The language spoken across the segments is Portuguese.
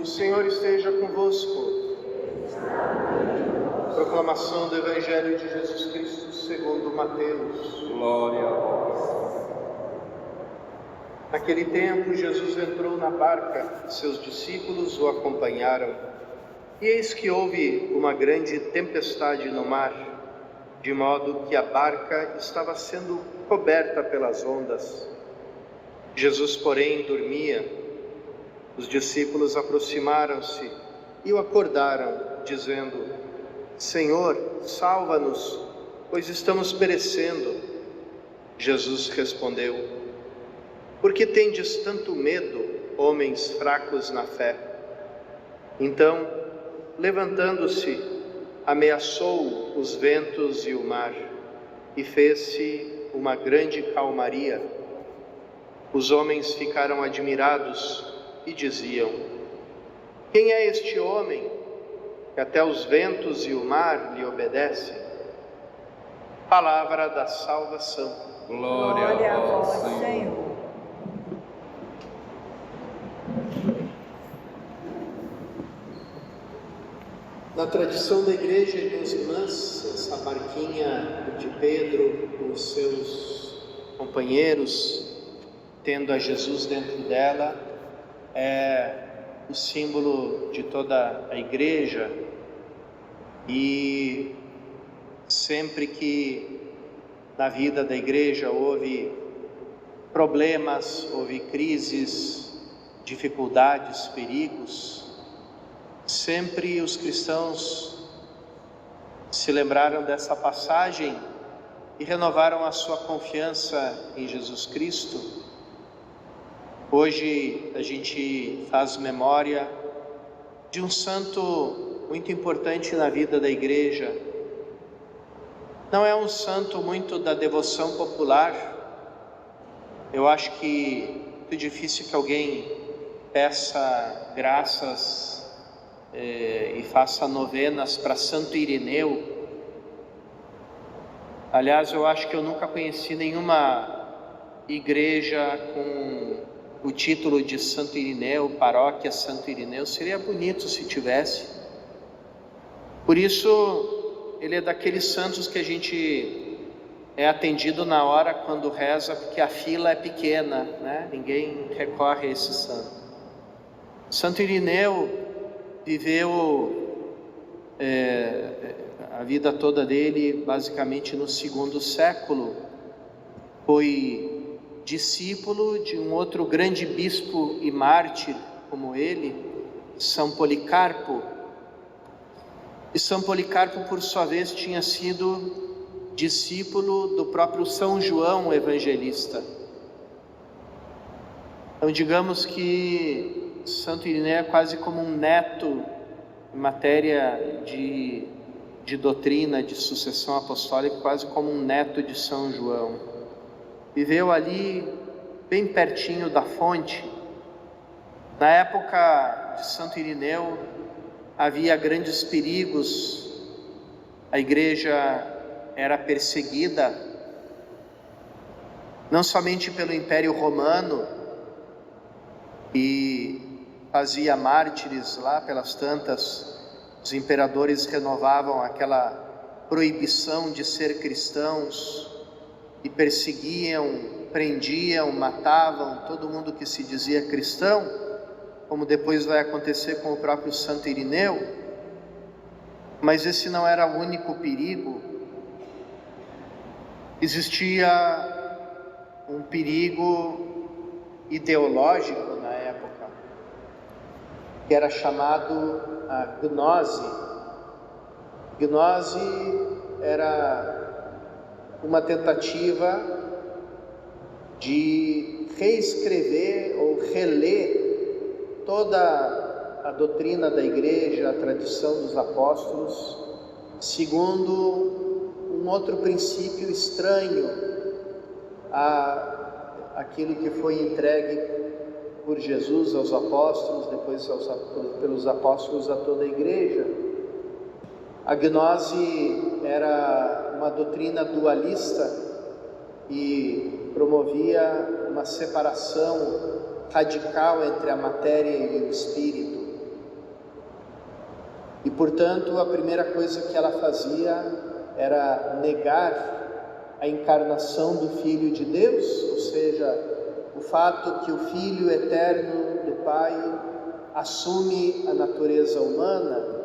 Senhor esteja convosco. Proclamação do Evangelho de Jesus Cristo segundo Mateus. Glória a vós. Naquele tempo, Jesus entrou na barca, seus discípulos o acompanharam. E eis que houve uma grande tempestade no mar, de modo que a barca estava sendo coberta pelas ondas. Jesus, porém, dormia. Os discípulos aproximaram-se e o acordaram, dizendo: Senhor, salva-nos, pois estamos perecendo. Jesus respondeu: Por que tendes tanto medo, homens fracos na fé? Então, levantando-se, ameaçou os ventos e o mar, e fez-se uma grande calmaria. Os homens ficaram admirados e diziam: Quem é este homem, que até os ventos e o mar lhe obedecem? Palavra da salvação. Glória a vós, Senhor. Na tradição da igreja, meus irmãos, essa barquinha de Pedro com os seus companheiros, tendo a Jesus dentro dela, é o símbolo de toda a igreja. E sempre que na vida da igreja houve problemas, houve crises, dificuldades, perigos, sempre os cristãos se lembraram dessa passagem e renovaram a sua confiança em Jesus Cristo. Hoje a gente faz memória de um santo muito importante na vida da igreja. Não é um santo muito da devoção popular. Eu acho que é muito difícil que alguém peça graças e faça novenas para Santo Irineu. Aliás, eu acho que eu nunca conheci nenhuma igreja com o título de Santo Irineu, paróquia Santo Irineu. Seria bonito se tivesse. Por isso, ele é daqueles santos que a gente é atendido na hora quando reza, porque a fila é pequena, né? Ninguém recorre a esse santo. Santo Irineu viveu a vida toda dele basicamente no 2º século. Foi discípulo de um outro grande bispo e mártir como ele, São Policarpo. E São Policarpo, por sua vez, tinha sido discípulo do próprio São João Evangelista. Então, digamos que Santo Irineu é quase como um neto em matéria de doutrina, de sucessão apostólica, quase como um neto de São João. Viveu ali, bem pertinho da fonte. Na época de Santo Irineu, havia grandes perigos. A igreja era perseguida, não somente pelo Império Romano, e fazia mártires lá pelas tantas. Os imperadores renovavam aquela proibição de ser cristãos, e perseguiam, prendiam, matavam todo mundo que se dizia cristão, como depois vai acontecer com o próprio Santo Irineu. Mas esse não era o único perigo. Existia um perigo ideológico na época, que era chamado a gnose. Gnose era uma tentativa de reescrever ou reler toda a doutrina da igreja, a tradição dos apóstolos, segundo um outro princípio estranho àquilo que foi entregue por Jesus aos apóstolos, depois pelos apóstolos a toda a igreja. A gnose era uma doutrina dualista e promovia uma separação radical entre a matéria e o espírito. portanto, a primeira coisa que ela fazia era negar a encarnação do Filho de Deus, ou seja, o fato que o Filho eterno do Pai assume a natureza humana.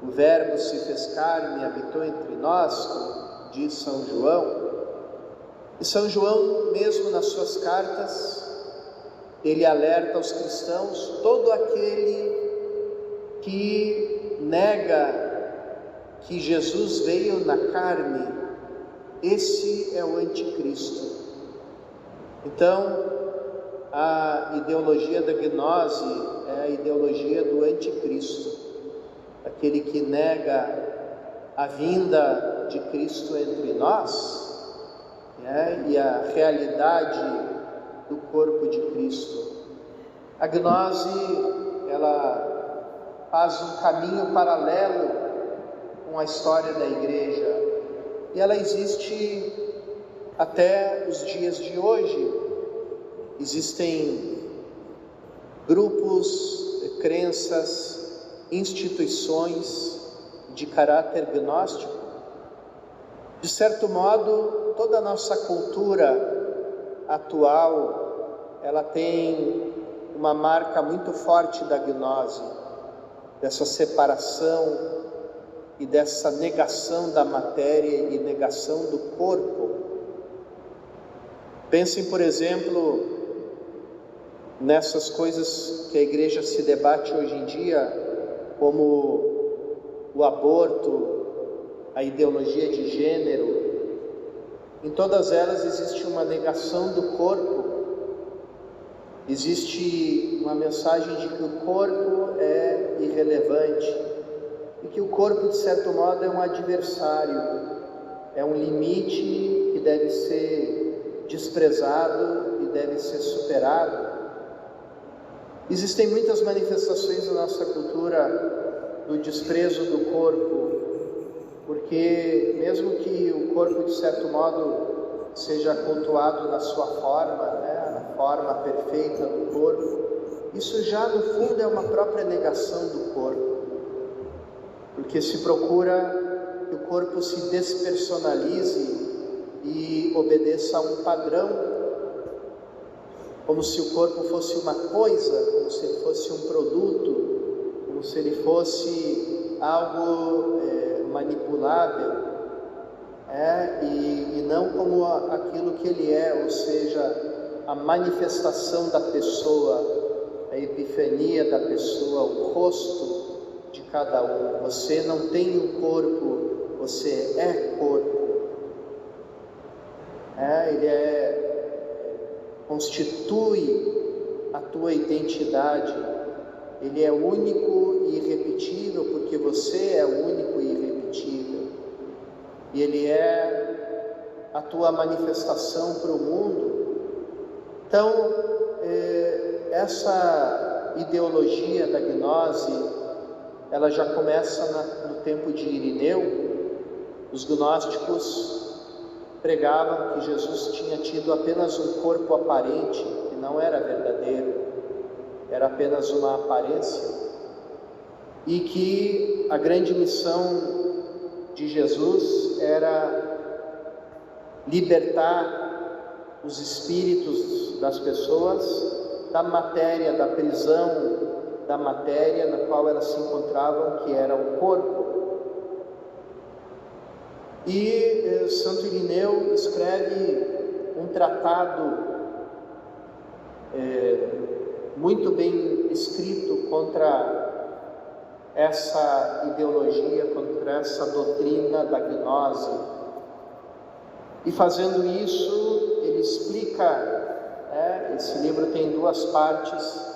O Verbo se fez carne e habitou entre nós, como diz São João. E São João, mesmo nas suas cartas, ele alerta aos cristãos: todo aquele que nega que Jesus veio na carne, esse é o anticristo. Então, a ideologia da gnose é a ideologia do anticristo, aquele que nega a vinda de Cristo entre nós, e a realidade do corpo de Cristo. A gnose, ela faz um caminho paralelo com a história da igreja, e ela existe até os dias de hoje. Existem grupos, crenças, instituições de caráter gnóstico. De certo modo, toda a nossa cultura atual, ela tem uma marca muito forte da gnose, dessa separação e dessa negação da matéria e negação do corpo. Pensem, por exemplo, nessas coisas que a igreja se debate hoje em dia, como o aborto, a ideologia de gênero. Em todas elas existe uma negação do corpo, existe uma mensagem de que o corpo é irrelevante e que o corpo, de certo modo, é um adversário, é um limite que deve ser desprezado e deve ser superado. Existem muitas manifestações na nossa cultura do desprezo do corpo, porque mesmo que o corpo, de certo modo, seja cultuado na sua forma, na forma perfeita do corpo, isso já no fundo é uma própria negação do corpo, porque se procura que o corpo se despersonalize e obedeça a um padrão, como se o corpo fosse uma coisa, como se ele fosse um produto, como se ele fosse algo manipulável, e não como aquilo que ele é, ou seja, a manifestação da pessoa, a epifania da pessoa, o rosto de cada um. Você não tem um corpo, você é corpo. Ele constitui a tua identidade. Ele é único e irrepetível, porque você é único e irrepetível. E ele é a tua manifestação para o mundo. Então, essa ideologia da gnose, ela já começa no tempo de Irineu. Os gnósticos pregavam que Jesus tinha tido apenas um corpo aparente, que não era verdadeiro, era apenas uma aparência, e que a grande missão de Jesus era libertar os espíritos das pessoas da matéria, da prisão da matéria na qual elas se encontravam, que era o corpo. E Santo Irineu escreve um tratado muito bem escrito contra essa ideologia, contra essa doutrina da gnose. E fazendo isso, ele explica, esse livro tem duas partes.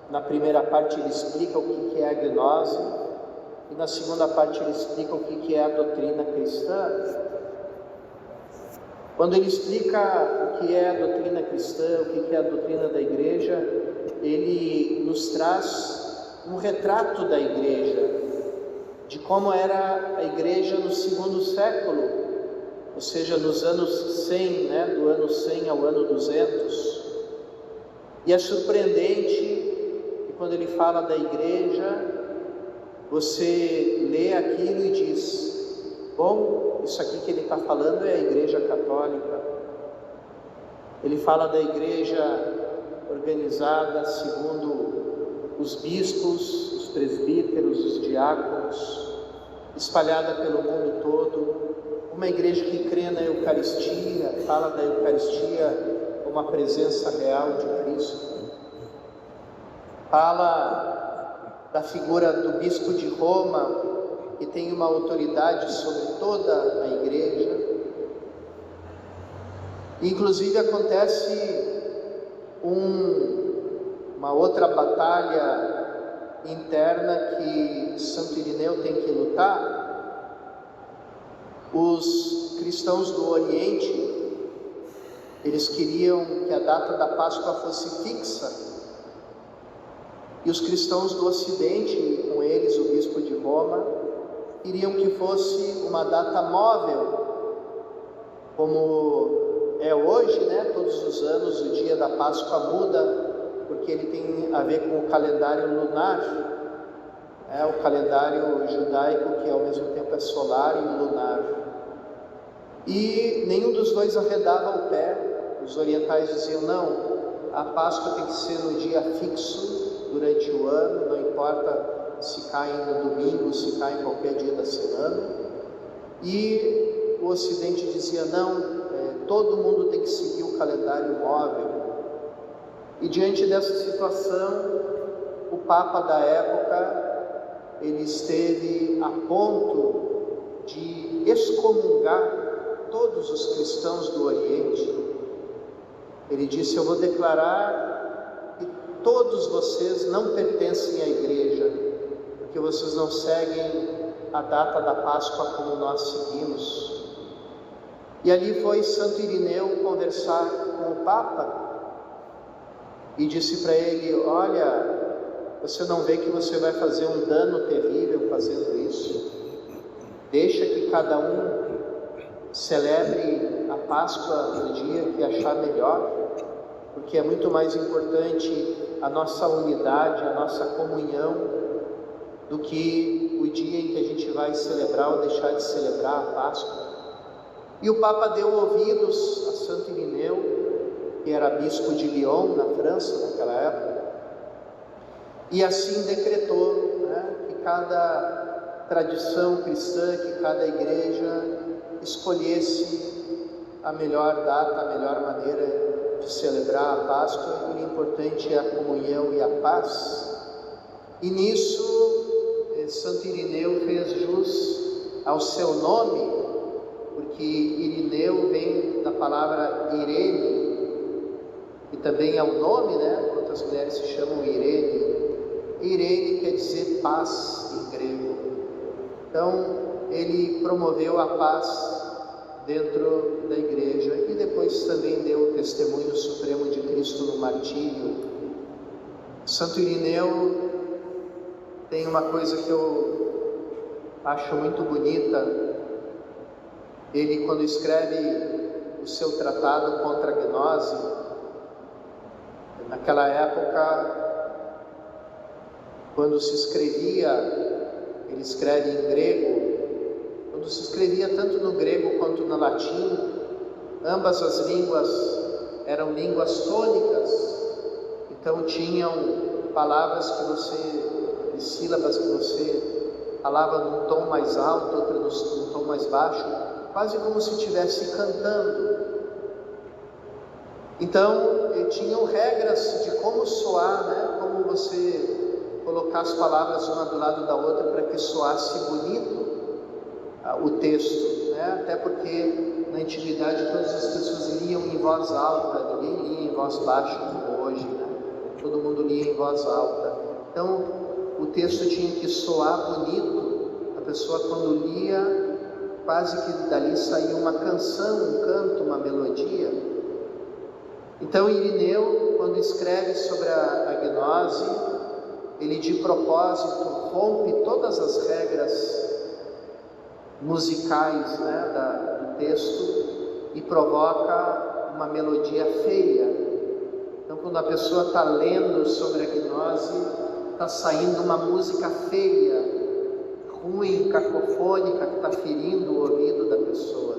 Na primeira parte ele explica o que é a gnose, e na segunda parte ele explica o que é a doutrina cristã. Quando ele explica o que é a doutrina cristã, o que é a doutrina da igreja, ele nos traz um retrato da igreja, de como era a igreja no segundo século, ou seja, nos anos 100, do ano 100 ao ano 200. E é surpreendente que quando ele fala da igreja, você lê aquilo e diz: bom, isso aqui que ele está falando é a Igreja Católica. Ele fala da igreja organizada segundo os bispos, os presbíteros, os diáconos, espalhada pelo mundo todo. Uma igreja que crê na Eucaristia, fala da Eucaristia como a presença real de Cristo. Fala da figura do bispo de Roma, que tem uma autoridade sobre toda a igreja. Inclusive acontece uma outra batalha interna que Santo Irineu tem que lutar. Os cristãos do Oriente, eles queriam que a data da Páscoa fosse fixa, e os cristãos do Ocidente, com eles o bispo de Roma, queriam que fosse uma data móvel, como é hoje, né? Todos os anos o dia da Páscoa muda, porque ele tem a ver com o calendário lunar, o calendário judaico, que ao mesmo tempo é solar e lunar. E nenhum dos dois arredava o pé. Os orientais diziam: não, a Páscoa tem que ser no dia fixo durante o ano, não importa se cai no domingo, se cai em qualquer dia da semana. E o Ocidente dizia: não, todo mundo tem que seguir o calendário móvel. E diante dessa situação, o Papa da época, ele esteve a ponto de excomungar todos os cristãos do Oriente. Ele disse: eu vou declarar que todos vocês não pertencem à igreja, porque vocês não seguem a data da Páscoa como nós seguimos. E ali foi Santo Irineu conversar com o Papa e disse para ele: olha, você não vê que você vai fazer um dano terrível fazendo isso? Deixa que cada um celebre a Páscoa no dia que achar melhor, porque é muito mais importante a nossa unidade, a nossa comunhão, do que o dia em que a gente vai celebrar ou deixar de celebrar a Páscoa. E o Papa deu ouvidos a Santo Irineu, que era bispo de Lyon, na França, naquela época, e assim decretou, que cada tradição cristã, que cada igreja escolhesse a melhor data, a melhor maneira de celebrar a Páscoa, e o importante é a comunhão e a paz. E nisso, Santo Irineu fez jus ao seu nome, porque Irineu vem da palavra Irene, e também é o nome, quantas mulheres se chamam Irene. Irene quer dizer paz em grego. Então, ele promoveu a paz dentro da igreja e depois também deu o testemunho supremo de Cristo no martírio. Santo Irineu tem uma coisa que eu acho muito bonita. Ele, quando escreve o seu tratado contra a gnose, naquela época, quando se escrevia, ele escreve em grego. Quando se escrevia tanto no grego quanto no latim, ambas as línguas eram línguas tônicas, então tinham palavras sílabas que você falava num tom mais alto, outra num tom mais baixo, quase como se estivesse cantando. Então, tinham regras de como soar, como você colocar as palavras uma do lado da outra para que soasse bonito o texto, até porque na antiguidade todas as pessoas liam em voz alta, ninguém lia em voz baixa como hoje, todo mundo lia em voz alta. Então o texto tinha que soar bonito, a pessoa quando lia, quase que dali saía uma canção, um canto, uma melodia. Então Irineu, quando escreve sobre a gnose, ele de propósito rompe todas as regras musicais do texto e provoca uma melodia feia. Então, quando a pessoa está lendo sobre a gnose, está saindo uma música feia, ruim, cacofônica, que está ferindo o ouvido da pessoa.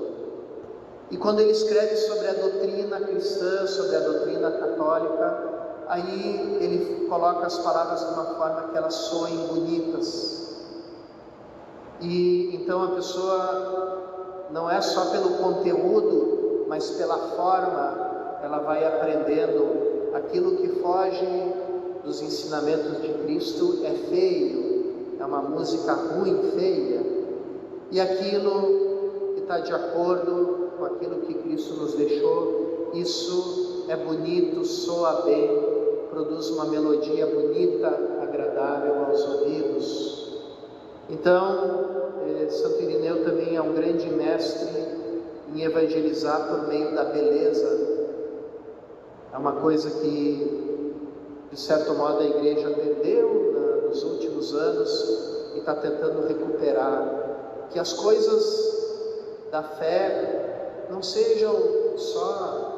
E quando ele escreve sobre a doutrina cristã, sobre a doutrina católica, aí ele coloca as palavras de uma forma que elas soem bonitas. E então a pessoa, não é só pelo conteúdo, mas pela forma, ela vai aprendendo aquilo que foge dos ensinamentos de Cristo é feio, é uma música ruim, feia, e aquilo que está de acordo com aquilo que Cristo nos deixou, isso é bonito, soa bem, produz uma melodia bonita, agradável aos ouvidos. Então, Santo Irineu também é um grande mestre em evangelizar por meio da beleza. É uma coisa que, de certo modo, a igreja perdeu nos últimos anos e está tentando recuperar. Que as coisas da fé não sejam só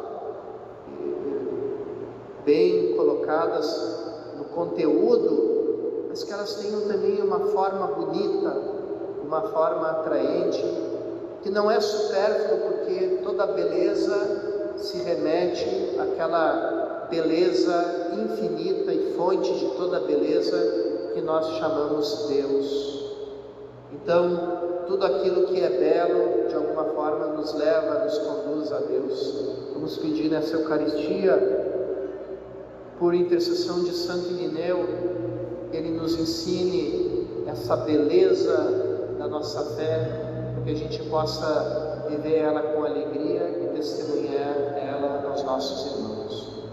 bem colocadas no conteúdo, mas que elas tenham também uma forma bonita, uma forma atraente, que não é supérfluo, porque toda beleza se remete àquela beleza infinita e fonte de toda beleza que nós chamamos Deus. Então, tudo aquilo que é belo, de alguma forma, nos leva, nos conduz a Deus. Vamos pedir nessa Eucaristia, por intercessão de Santo Irineu, que ele nos ensine essa beleza da nossa fé, para que a gente possa viver ela com alegria e testemunhar ela aos nossos irmãos.